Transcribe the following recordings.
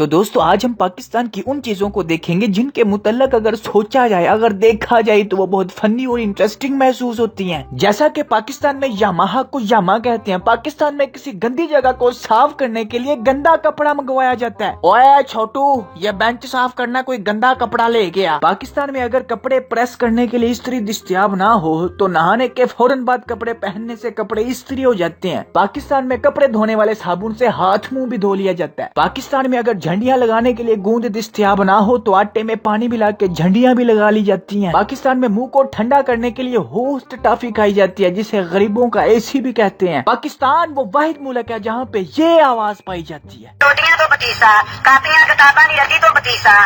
तो दोस्तों आज हम पाकिस्तान की उन चीजों को देखेंगे जिनके मुतल्लक अगर सोचा जाए, अगर देखा जाए तो वो बहुत फनी और इंटरेस्टिंग महसूस होती हैं। जैसा कि पाकिस्तान में यामाहा को यामा कहते हैं। पाकिस्तान में किसी गंदी जगह को साफ करने के लिए गंदा कपड़ा मंगवाया जाता है। ओए छोटू, ये बेंच साफ करना, कोई गंदा कपड़ा ले गया। पाकिस्तान में अगर कपड़े प्रेस करने के लिए इस्त्री दस्तयाब ना हो तो नहाने के फौरन बाद कपड़े पहनने से कपड़े इस्त्री हो जाते हैं। पाकिस्तान में कपड़े धोने वाले साबुन से हाथ मुंह भी धो लिया जाता है। पाकिस्तान में अगर झंडियां लगाने के लिए गूंद दस्तयाब ना हो तो आटे में पानी मिला के झंडियां भी लगा ली जाती हैं। पाकिस्तान में मुंह को ठंडा करने के लिए होस्ट टॉफी खाई जाती है, जिसे गरीबों का एसी भी कहते हैं। पाकिस्तान वो वाहिद मुल्क है जहाँ पे ये आवाज पाई जाती है,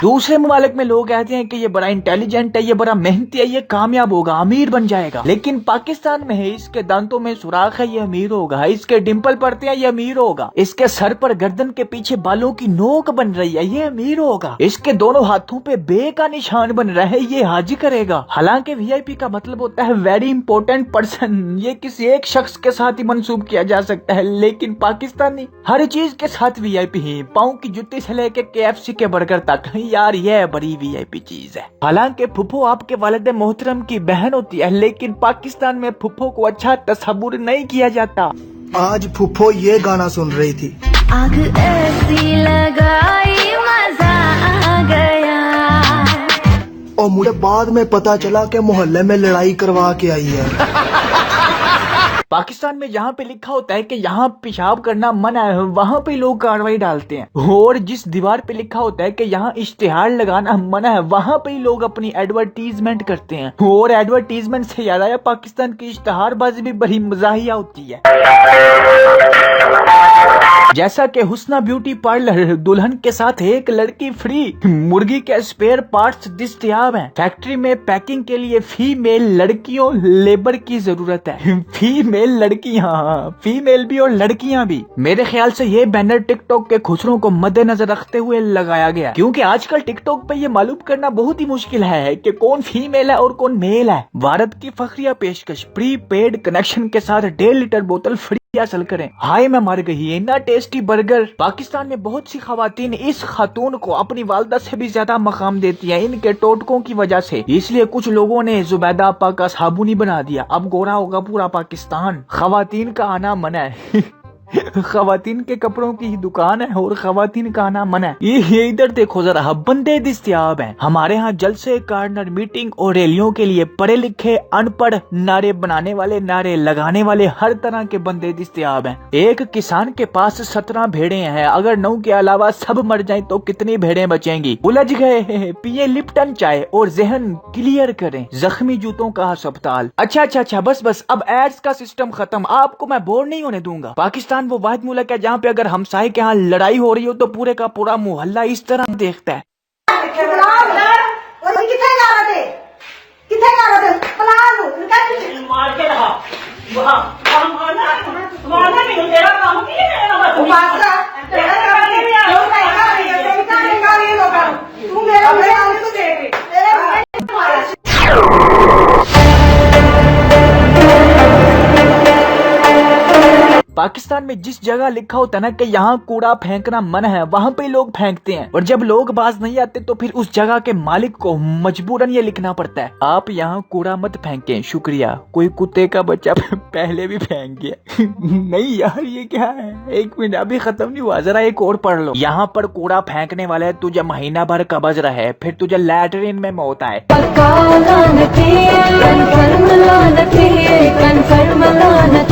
दूसरे ममालिक में लोग कहते हैं कि ये बड़ा इंटेलिजेंट है, ये बड़ा मेहनती है, ये कामयाब होगा, अमीर बन जाएगा। लेकिन पाकिस्तान में है इसके दांतों में सुराख है, ये अमीर होगा। इसके डिम्पल पड़ते हैं, ये अमीर होगा। इसके सर पर गर्दन के पीछे बालों की नोक बन रही है, ये अमीर होगा। इसके दोनों हाथों पे बे का निशान बन रहा है, ये हाजी करेगा। हालांकि वीआईपी का मतलब होता है वेरी इंपॉर्टेंट पर्सन। ये किसी एक शख्स के साथ ही मंसूब किया जा सकता है, लेकिन पाकिस्तानी हर चीज के साथ वीआईपी है। पाँव की जुत्ती से लेके केएफसी के बर्गर तक, यार ये बड़ी वीआईपी चीज है। हालांकि फुफो आपके वालिद मोहतरम की बहन होती है, लेकिन पाकिस्तान में फुफो को अच्छा तस्वुर नहीं किया जाता। आज फुफो ये गाना सुन रही थी, आग ऐसी लगाई मजा आ गया, और मुझे बाद में पता चला कि मोहल्ले में लड़ाई करवा के आई है। पाकिस्तान में जहाँ पे लिखा होता है कि यहाँ पेशाब करना मना है, वहाँ पे लोग कार्रवाई डालते हैं। और जिस दीवार पे लिखा होता है कि यहाँ इश्तिहार लगाना मना है, वहाँ पे लोग अपनी एडवर्टीजमेंट करते हैं। और एडवर्टीजमेंट से याद आया, पाकिस्तान की इश्तिहारबाजी भी बड़ी मजाहिया होती है। जैसा कि हुस्ना ब्यूटी पार्लर, दुल्हन के साथ एक लड़की फ्री, मुर्गी के स्पेयर पार्ट्स दस्तयाब हैं। फैक्ट्री में पैकिंग के लिए फीमेल लड़कियों लेबर की जरूरत है। फीमेल लड़कियां, फीमेल भी और लड़कियां भी। मेरे ख्याल से ये बैनर टिकटॉक के खुसरों को मद्देनजर रखते हुए लगाया गया, क्योंकि आजकल टिकटॉक पे ये मालूम करना बहुत ही मुश्किल है कि कौन फीमेल है और कौन मेल है। भारत की फखरिया पेशकश, प्री पेड कनेक्शन के साथ 1.5 लीटर बोतल फ्री हासिल करें। हाय मैं मर गई, इतना टेस्टी बर्गर। पाकिस्तान में बहुत सी खवातीन इस खातून को अपनी वालदा से भी ज्यादा मकाम देती हैं इनके टोटकों की वजह से। इसलिए कुछ लोगों ने जुबैदा आपा का साबुनी बना दिया। अब गोरा होगा पूरा पाकिस्तान। खवातीन का आना मना है। खवातीन के कपड़ों की ही दुकान है और खवातीन का आना मना है। ये इधर देखो जरा, बंदे दस्तयाब हैं। हमारे यहाँ जलसे, कार्नर, मीटिंग और रैलियों के लिए पढ़े लिखे, अनपढ़, नारे बनाने वाले, नारे लगाने वाले, हर तरह के बंदे दस्तयाब हैं। एक किसान के पास 17 भेड़े हैं। अगर 9 के अलावा सब मर जाएं तो कितनी भेड़ें बचेंगी? उलझ गए, पिए लिप्टन चाय और जहन क्लियर करें। जख्मी जूतों का अस्पताल। अच्छा, बस अब एड्स का सिस्टम खत्म। आपको मैं बोर नहीं होने दूंगा। पाकिस्तान वो वाहिद मुल्क है जहाँ पे अगर हमसाये के यहाँ लड़ाई हो रही हो तो पूरे का पूरा मोहल्ला इस तरह देखता है। पाकिस्तान में जिस जगह लिखा होता है ना कि यहाँ कूड़ा फेंकना मना है, वहाँ पे लोग फेंकते हैं। और जब लोग बाज नहीं आते तो फिर उस जगह के मालिक को मजबूरन ये लिखना पड़ता है, आप यहाँ कूड़ा मत फेंकें, शुक्रिया। कोई कुत्ते का बच्चा पहले भी फेंक गया। नहीं यार, ये क्या है? एक मिनट, अभी खत्म नहीं हुआ, जरा एक और पढ़ लो। यहाँ पर कूड़ा फेंकने वाले तुझे महीना भर कब्ज रहे, फिर तुझे लैटरिन में मौत आए।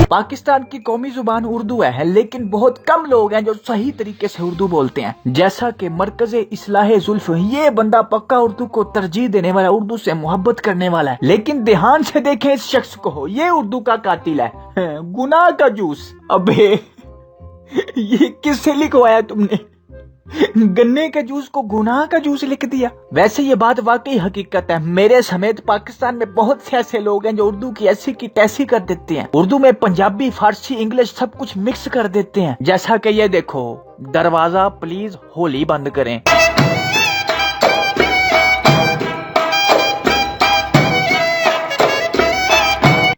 पाकिस्तान की कौमी जुबान उर्दू है, लेकिन बहुत कम लोग हैं जो सही तरीके से उर्दू बोलते हैं। जैसा कि मरकज़े इस्लाहे जुल्फ, ये बंदा पक्का उर्दू को तरजीह देने वाला, उर्दू से मोहब्बत करने वाला है। लेकिन ध्यान से देखें इस शख्स को, ये उर्दू का कातिल है, गुनाह का जूस। अबे ये किससे लिखवाया तुमने? गन्ने के जूस को गुनाह का जूस लिख दिया। वैसे ये बात वाकई हकीकत है। मेरे समेत पाकिस्तान में बहुत से ऐसे लोग हैं जो उर्दू की ऐसी की तैसी कर देते हैं। उर्दू में पंजाबी, फारसी, इंग्लिश सब कुछ मिक्स कर देते हैं। जैसा कि ये देखो, दरवाजा प्लीज होली बंद करें।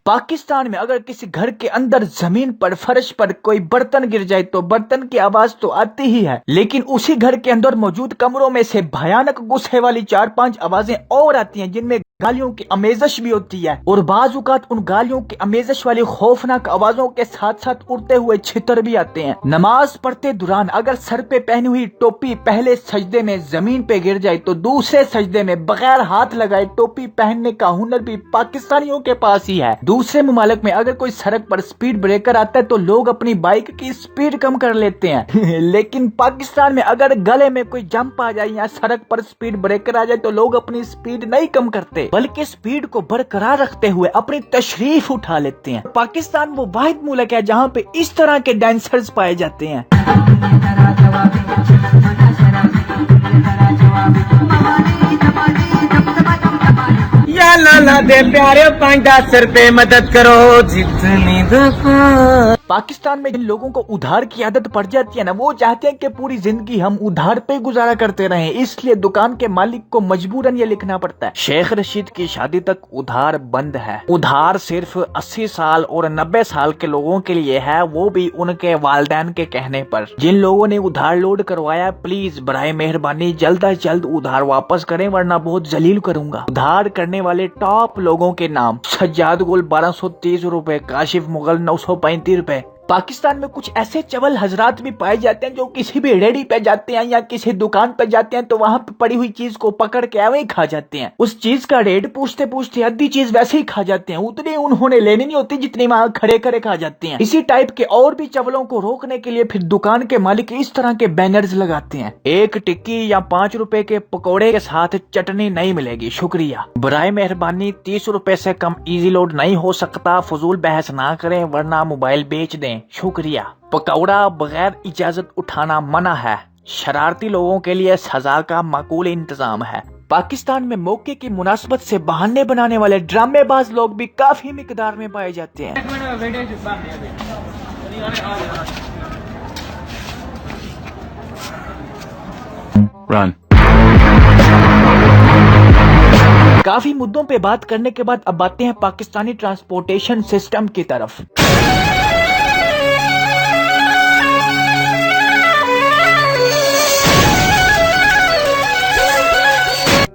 पाकिस्तान में अगर किसी घर के अंदर जमीन पर फर्श पर कोई बर्तन गिर जाए तो बर्तन की आवाज तो आती ही है, लेकिन उसी घर के अंदर मौजूद कमरों में से भयानक गुस्से वाली 4-5 आवाजें और आती हैं, जिनमें गालियों की आमेजश भी होती है। और बाज़ औक़ात उन गालियों की आमेजश वाली खौफनाक आवाजों के साथ साथ उड़ते हुए छितर भी आते हैं। नमाज पढ़ते दौरान अगर सर पे पहनी हुई टोपी पहले सजदे में जमीन पे गिर जाए तो दूसरे सजदे में बगैर हाथ लगाए टोपी पहनने का हुनर भी पाकिस्तानियों के पास ही है। दूसरे मुमालिक में अगर कोई सड़क पर स्पीड ब्रेकर आता है तो लोग अपनी बाइक की स्पीड कम कर लेते हैं लेकिन पाकिस्तान में अगर गले में कोई जंप आ जाए या सड़क पर स्पीड ब्रेकर आ जाए तो लोग अपनी स्पीड नहीं कम करते, बल्कि स्पीड को बरकरार रखते हुए अपनी तशरीफ उठा लेते हैं। पाकिस्तान वो वाहिद मुल्क है जहाँ पे इस तरह के डांसर्स पाए जाते हैं। या लाला दे प्यारे 5-10 रुपए मदद करो जितनी दफा। पाकिस्तान में जिन लोगों को उधार की आदत पड़ जाती है ना, वो चाहते हैं कि पूरी जिंदगी हम उधार पे गुजारा करते रहें, इसलिए दुकान के मालिक को मजबूरन ये लिखना पड़ता है शेख रशीद की शादी तक उधार बंद है। उधार सिर्फ 80 साल और 90 साल के लोगों के लिए है, वो भी उनके वालिदैन के कहने पर। जिन लोगों ने उधार लोड करवाया प्लीज बराए मेहरबानी जल्द अज जल्द उधार वापस करें, वरना बहुत जलील करूंगा। उधार करने वाले टॉप लोगों के नाम: सज्जाद गुल 1230 रुपए, काशिफ मुगल 935 रुपए। पाकिस्तान में कुछ ऐसे चवल हजरात भी पाए जाते हैं जो किसी भी रेडी पे जाते हैं या किसी दुकान पे जाते हैं तो वहाँ पे पड़ी हुई चीज को पकड़ के ऐवे ही खा जाते हैं। उस चीज का रेट पूछते पूछते आधी चीज वैसे ही खा जाते हैं, उतनी उन्होंने लेनी नहीं होती जितनी वहाँ खड़े खड़े खा जाते हैं। इसी टाइप के और भी चवलों को रोकने के लिए फिर दुकान के मालिक इस तरह के बैनर्स लगाते हैं: 1 टिक्की या 5 रुपए के पकौड़े के साथ चटनी नहीं मिलेगी, शुक्रिया। बराए मेहरबानी 30 रुपए से कम इजी लोड नहीं हो सकता, फजूल बहस ना करें वरना मोबाइल बेच दें, शुक्रिया। पकौड़ा बगैर इजाजत उठाना मना है, शरारती लोगों के लिए सजा का माकूल इंतजाम है। पाकिस्तान में मौके की मुनासबत से बहाने बनाने वाले ड्रामेबाज लोग भी काफी मिकदार में पाए जाते हैं। Run. काफी मुद्दों पे बात करने के बाद अब आते हैं पाकिस्तानी ट्रांसपोर्टेशन सिस्टम की तरफ।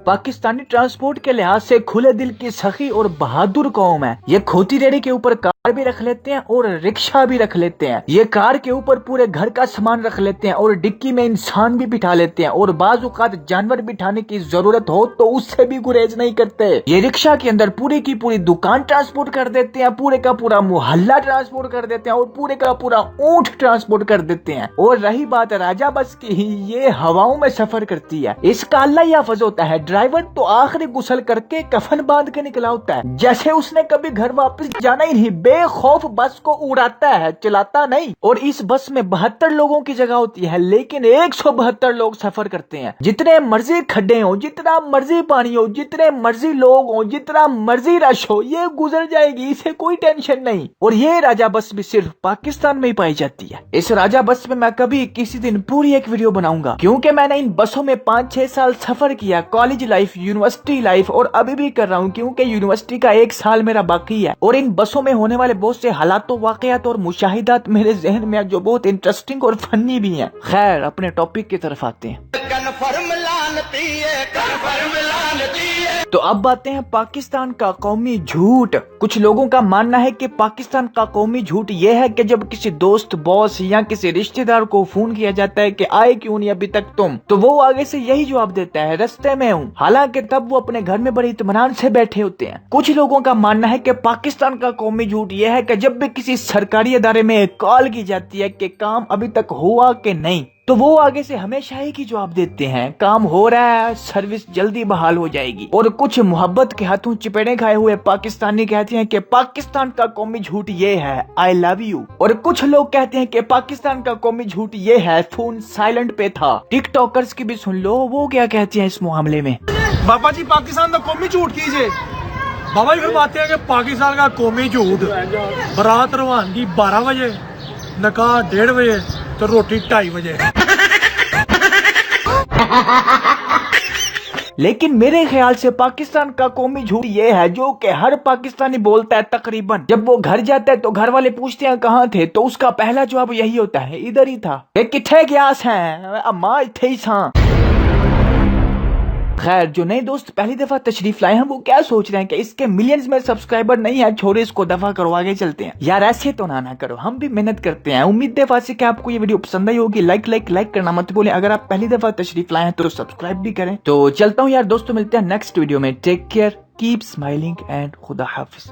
पाकिस्तानी ट्रांसपोर्ट के लिहाज से खुले दिल की सखी और बहादुर कौम है। ये खोती रेड़ी के ऊपर कार भी रख लेते हैं और रिक्शा भी रख लेते हैं। ये कार के ऊपर पूरे घर का सामान रख लेते हैं और डिक्की में इंसान भी बिठा लेते हैं, और बाज़ औक़ात जानवर बिठाने की जरूरत हो तो उससे भी गुरेज नहीं करते। ये रिक्शा के अंदर पूरी की पूरी दुकान ट्रांसपोर्ट कर देते हैं, पूरे का पूरा मोहल्ला ट्रांसपोर्ट कर देते हैं और पूरे का पूरा ऊंट ट्रांसपोर्ट कर देते हैं। और रही बात राजा बस की, ये हवाओं में सफर करती है। इसका अल्लाह याफज होता है, ड्राइवर तो आखिरी गुसल करके कफन बांध के निकला होता है, जैसे उसने कभी घर वापस जाना ही नहीं। बेखौफ बस को उड़ाता है, चलाता नहीं। और इस बस में 72 लोगों की जगह होती है, लेकिन 172 लोग सफर करते हैं। जितने मर्जी खड्डे हो, जितना मर्जी पानी हो, जितने मर्जी लोग हो, जितना मर्जी रश हो, ये गुजर जाएगी, इसे कोई टेंशन नहीं। और ये राजा बस भी सिर्फ पाकिस्तान में ही पाई जाती है। इस राजा बस में मैं कभी किसी दिन पूरी एक वीडियो बनाऊंगा, क्योंकि मैंने इन बसों में 5-6 साल सफर किया। कॉलेज लाइफ, यूनिवर्सिटी लाइफ, और अभी भी कर रहा हूँ क्योंकि यूनिवर्सिटी का 1 साल मेरा बाकी है। और इन बसों में होने वाले बहुत से हालात, वाकयात और मुशाहिदात मेरे जहन में जो बहुत इंटरेस्टिंग और फनी भी हैं। खैर, अपने टॉपिक की तरफ आते हैं। तो अब बातें हैं पाकिस्तान का कौमी झूठ। कुछ लोगों का मानना है कि पाकिस्तान का कौमी झूठ यह है कि जब किसी दोस्त, बॉस या किसी रिश्तेदार को फोन किया जाता है कि आए क्यों नहीं अभी तक तुम, तो वो आगे से यही जवाब देता है, रास्ते में हूँ, हालांकि तब वो अपने घर में बड़े इत्मीनान से बैठे होते हैं। कुछ लोगों का मानना है कि पाकिस्तान का कौमी झूठ यह है कि जब भी किसी सरकारी अदारे में कॉल की जाती है कि काम अभी तक हुआ कि नहीं, तो वो आगे से हमेशा एक ही जवाब देते हैं, काम हो रहा है, सर्विस जल्दी बहाल हो जाएगी। और कुछ मोहब्बत के हाथों चिपेड़े खाए हुए पाकिस्तानी कहते हैं कि पाकिस्तान का कौमी झूठ ये है, आई लव यू। और कुछ लोग कहते हैं कि पाकिस्तान का कौमी झूठ ये है, फोन साइलेंट पे था। टिकटॉकर्स की भी सुन लो, वो क्या कहते हैं इस मामले में। बाबा जी, पाकिस्तान का कौमी झूठ कीजिए। बाबा जी फरमाते हैं कि पाकिस्तान का कौमी झूठ, बारात रवानगी 12 बजे, नकाह 1:30 बजे, तो रोटी 2:30 बजे। लेकिन मेरे ख्याल से पाकिस्तान का कौमी झूठ ये है जो कि हर पाकिस्तानी बोलता है तकरीबन। जब वो घर जाता है तो घर वाले पूछते हैं कहाँ थे, तो उसका पहला जवाब यही होता है इधर ही था। किथे गयास है अम्मा इथे ही था। खैर जो नए दोस्त पहली दफा तशरीफ लाए हैं वो क्या सोच रहे हैं कि इसके मिलियंस में सब्सक्राइबर नहीं है, छोड़े इसको दफा करो आगे चलते हैं। यार ऐसे तो ना करो, हम भी मेहनत करते हैं। उम्मीद है वासी कि आपको ये वीडियो पसंद आई होगी। लाइक करना मत भूलें। अगर आप पहली दफा तशरीफ लाए हैं तो सब्सक्राइब भी करें। तो चलता हूँ यार दोस्तों, मिलते हैं नेक्स्ट वीडियो में। Take care, keep smiling and खुदा हाफिज।